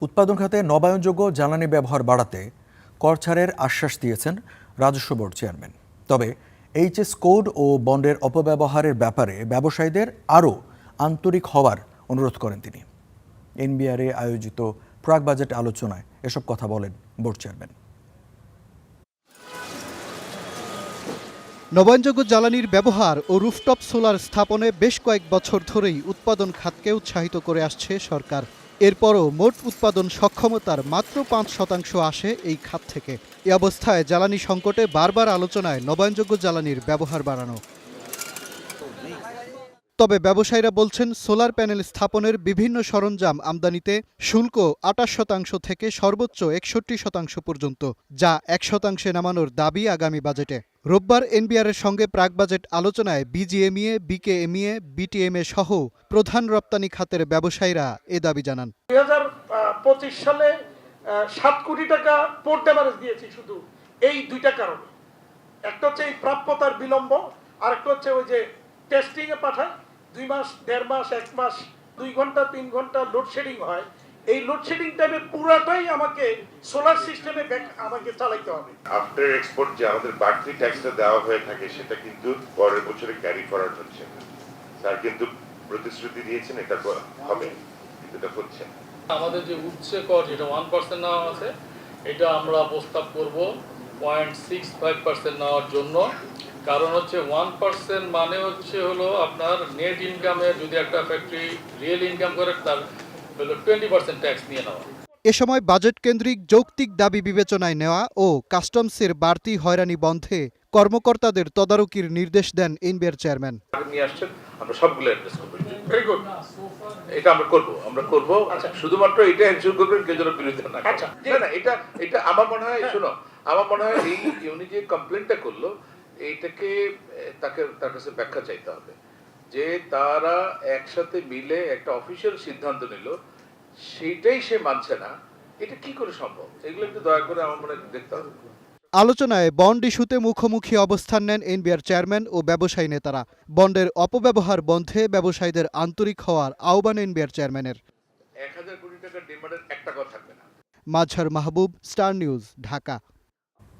উৎপাদন খাতে নবায়নযোগ্য জ্বালানি ব্যবহার বাড়াতে কর ছাড়ের আশ্বাস দিয়েছেন রাজস্ব বোর্ড চেয়ারম্যান। তবে এইচএস কোড ও বন্ডের অপব্যবহারের ব্যাপারে ব্যবসায়ীদের আরও আন্তরিক হওয়ার অনুরোধ করেন তিনি। এনবিআরে আয়োজিত প্রাক বাজেট আলোচনায় এসব কথা বলেন বোর্ড চেয়ারম্যান। নবায়নযোগ্য জ্বালানির ব্যবহার ও রুফটপ সোলার স্থাপনে বেশ কয়েক বছর ধরেই উৎপাদন খাতকে উৎসাহিত করে আসছে সরকার। এরপরও মোট উৎপাদন সক্ষমতার মাত্র ৫% আসে এই খাত থেকে। এ অবস্থায় জ্বালানি সংকটে বারবার আলোচনায় নবায়নযোগ্য জ্বালানির ব্যবহার বাড়ানো। তবে ব্যবসায়ীরা বলছেন, সোলার প্যানেল স্থাপনের বিভিন্ন সরঞ্জাম আমদানিতে শুল্ক ২৮% থেকে সর্বোচ্চ ৬১% পর্যন্ত, যা ১% নামানোর দাবি আগামী বাজেটে। রোববার এনবিআরের সঙ্গে প্রাক বাজেট আলোচনায় বিজিএমইএ, বিকেএমইএ, বিটিএমএ সহ প্রধান রপ্তানি খাতের ব্যবসায়ীরা এ দাবি জানান। ২০২৫ সালে ৭ কোটি টাকা পোর্ট ড্যামারেজ দিয়েছি শুধু এই দুইটা কারণে। একটা হচ্ছে এই প্রাপ্যতার বিলম্ব, আর একটা হচ্ছে ওই যে টেস্টিং এ পাঠায় ২ মাস, ১.৫ মাস, ১ মাস, ২ ঘন্টা ৩ ঘন্টা লোডশেডিং হয়। এই লোডশেডিং টাইমে পুরাটাই আমাকে সোলার সিস্টেমে আমাকে চালাইতে হবে। আফটার এক্সপোর্ট যে আমাদের বাড়তি ট্যাক্সটা দেওয়া হয়ে থাকে সেটা কিন্তু পরের বছরে ক্যারি করার হচ্ছে। স্যার কিন্তু প্রতিশ্রুতি দিয়েছেন এটা হবে, কিন্তু এটা হচ্ছে। আমাদের যে উচ্চ কর যেটা 1% নেওয়া আছে, এটা আমরা প্রস্তাব করব 0.65% নেওয়ার জন্য। কারণ হচ্ছে 1% মানে হলো আপনার নেট ইনকামে যদি একটা ফ্যাক্টরি রিয়েল ইনকাম করে তার হলো 20% ট্যাক্স নিয়ে নেওয়া। এ সময় বাজেট কেন্দ্রিক যৌক্তিক দাবি বিবেচনায় নেওয়া ও কাস্টমসের বাড়তি হয়রানি বন্ধে কর্মকর্তাদের তদারকির নির্দেশ দেন এনবিআর চেয়ারম্যান। নিয়ে আসছেন, আমরা সবগুলো অ্যাড্রেস করব। ভেরি গুড, এটা আমরা করব। আচ্ছা, শুধুমাত্র এটা এনশিওর করবেন কেউ যেন বিরোধিতা না করে। আচ্ছা, না এটা আমার মনে হয়, শোনো, আমার মনে হয় এই উনি যে কমপ্লেনটা করলো এইটাকে তার কাছে ব্যাখ্যা চাইতে হবে যে তারা একসাথে মিলে একটা অফিসিয়াল সিদ্ধান্ত নিল, সেইটাই সে মানছে না। এটা কি করে সম্ভব? এগুলো একটু দয়া করে আমার মনে হয় দেখতে হবে। আলোচনায় বন্ড ইস্যুতে মুখোমুখি অবস্থান নেন এনবিআর চেয়ারম্যান ও ব্যবসায়ী নেতারা। বন্ডের অপব্যবহার বন্ধে ব্যবসায়ীদের আন্তরিক হওয়ার আহ্বান এনবিআর চেয়ারম্যানের। ১,০০০ কোটি টাকার ডিমান্ডের ১ টাকাও থাকবে না। মাজহার মাহবুব, স্টার নিউজ, ঢাকা।